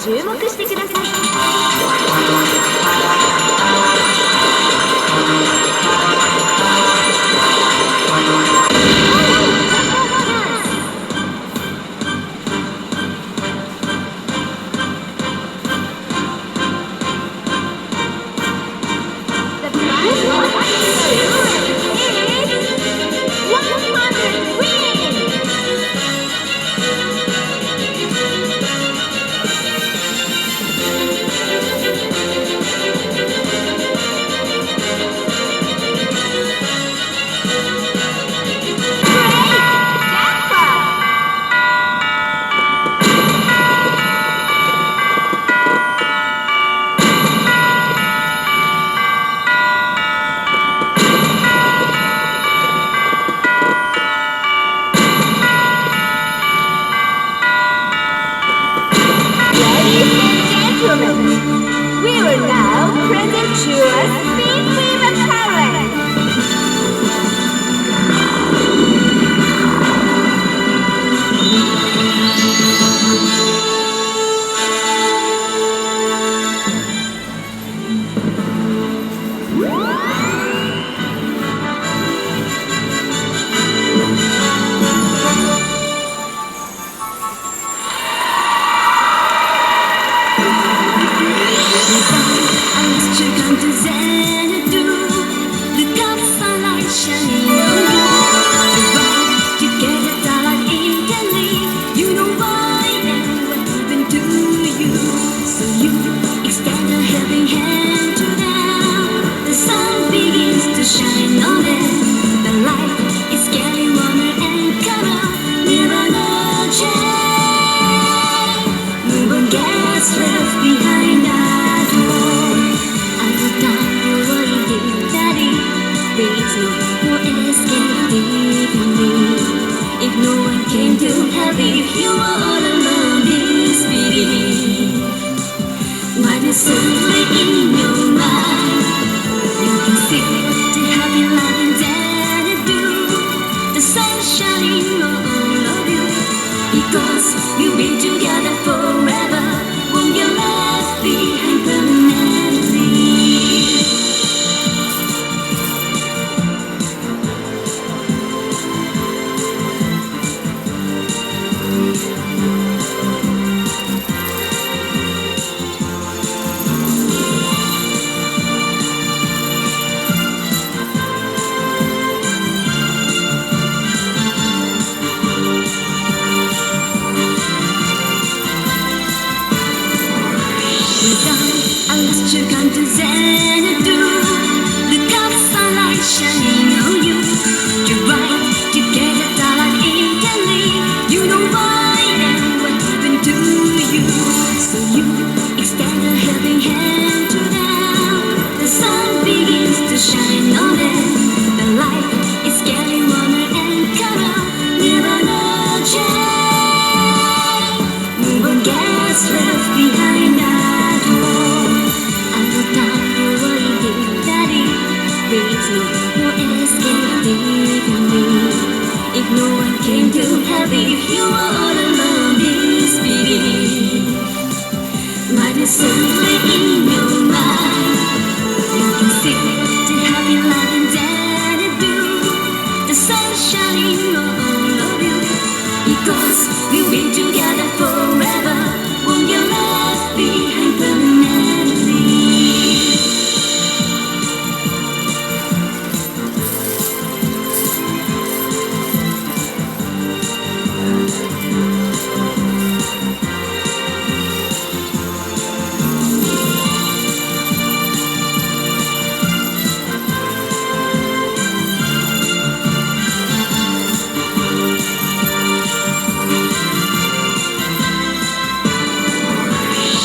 注目してください。We will now present you a Spin Fever Parade. Left behind that wall. At the time you were daddy, there's no more escaping me. If no one came to help, if you were all alone, this beating might be simply in your mind. You can see the happy life that I do, the sun shining on all of you, because you'll be together forever. When you're left behind permanently. Unless you come to Xanadu, look up sunlight shining on you. You're right, together darling instantly. You know why and what happened to you. So you extend a helping hand to them. The sun begins to shine on them. The light is getting warmer and color. Never no change. No one gets left behind that wall. There's no more escaping me. If no one came to help, if you were all alone, this beating might be so.